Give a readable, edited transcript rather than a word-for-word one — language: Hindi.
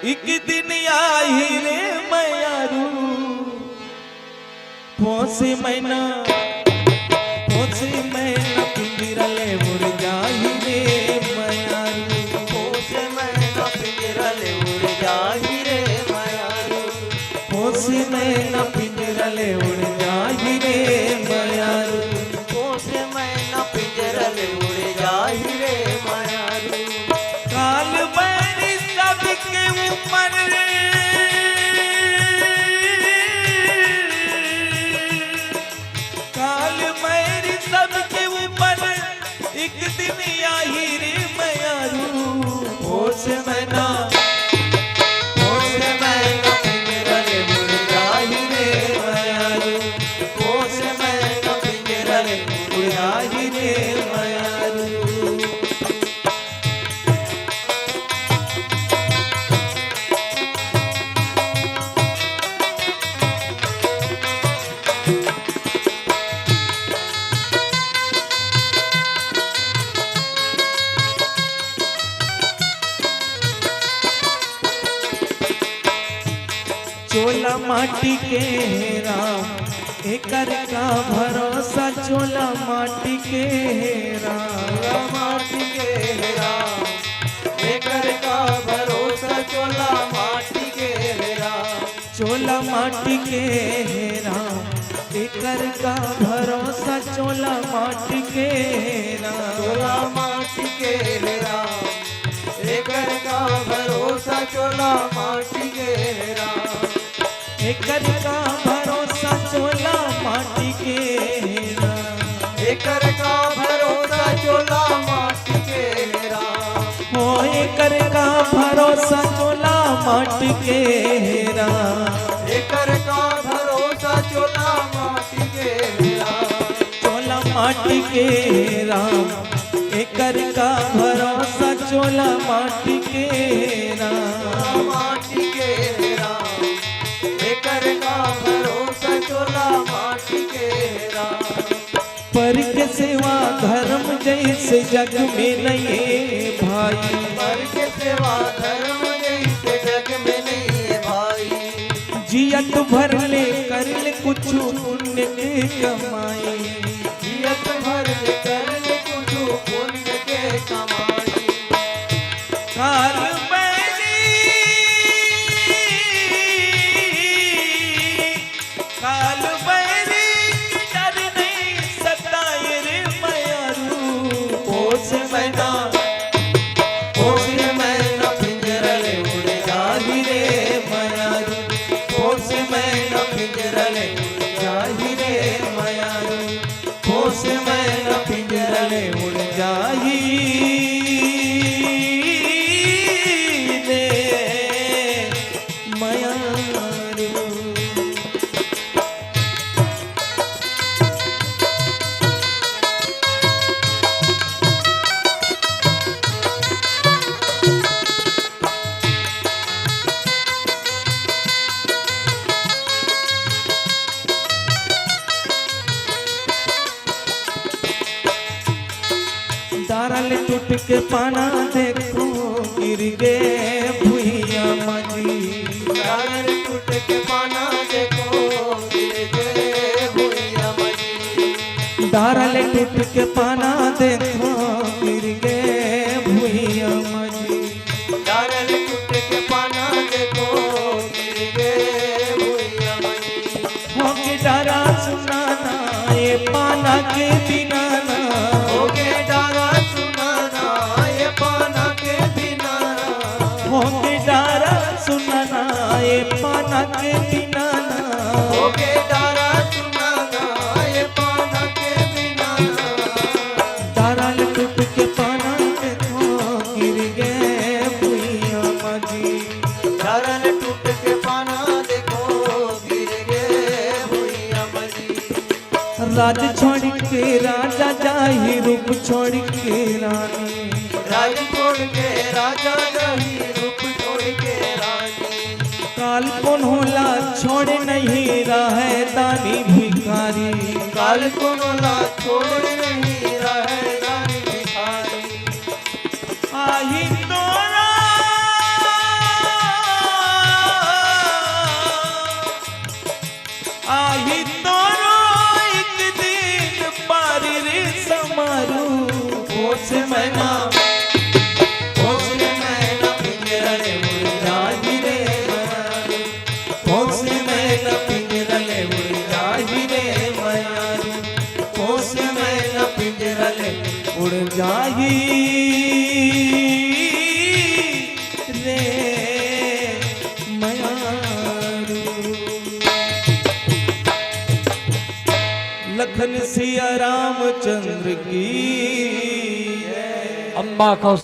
एक दिन आई रे मयारू पोसे मैना पिंजरा ले उड़ जाही रे मयारू पोसे मैना पिंजरा ले उड़ जाही रे मयारू पोसे मैना पिंजरा ले उड़ जाही रे मयारू पोसे मैना पिंजरा ले उड़ जाही रे मयारू काल बैरी सबके ऊपर काल बैरी सबके ऊपर एक दिन आई रे मयारू होश मैना पिंजरा ले उड़ जाही रे मयारू होश मैना पिंजरा ले उड़ जाही रे मयारू चोला माटी के राम एकर का भरोसा चोला माटी के राम माटी के राम एकर का भरोसा चोला माटी के राम चोला माटी के राम एकर का भरोसा चोला माटी के राम चोला माटी के राम एकर का भरोसा चोला माटी के राम एकर का भरोसा चोला माटी के राम एकर का भरोसा चोला माटी के राम हो एकर का भरोसा चोला माटी के राम एकर का भरोसा चोला माटी के राम चोला माटी के राम एकर का भरोसा चोला माटी के राम माटी के राम एकर का भरोसा चोला माटी के राम पर के सेवा धर्म जैसे जग में नहीं भाई पर के सेवा धर्म जैसे जग में नहीं है भाई जियत भर ले कर ले कुछ पुण्य के कमाई जियत भर ले कर ले कुछ पुण्य के कमाई काल बैरी डर नहीं सताए रे मयारू पोसे मैना पिंजरा ले उड़ जाही रे मयारू पोसे मैना पिंजरा ले उड़ जाही रे मयारू पोसे मैना पिंजरा ले उड़ जाही रे मयारू दारल टूट के पाना देखो गिर गे भुइया मजी दारल टूट के पाना देखो गिर गए भुइया मजी दारल टूट के पाना देखो गिर गे भुइया मजी दारल टूट के पाना देखो गिर गए भुइया मजी हो के डरा सुनाना ये पाना के बिना ना हो के डारा सुनाना ये पाना के बिना हो के डरा सुनाना ये पाना के बिना ना हो के डारा सुनाना ये पाना के बिना दारल टूट के पाना देखो गिर गे भुइया मजी दारल टूट के पाना देखो गिर गए भुइया मजी राज छोड़ के राजा जाही रूप छोड़ के रानी राज छोड़ के राजा रही रूप छोड़ के रानी काल कौन होला छोड़ नहीं रहे दानी भिखारी काल को मोला छोड़ नहीं रहे दानी भिखारी आही तोरा पोस मैना पिंजरले उड़ जाहि रे मयारू पोस मैना पिंजरले उड़ जाहि रे मयारू पोस मैना पिंजरले उड़ जाहि रे मयारू। लखन सिया रामचंद्र की अम्बा कौशल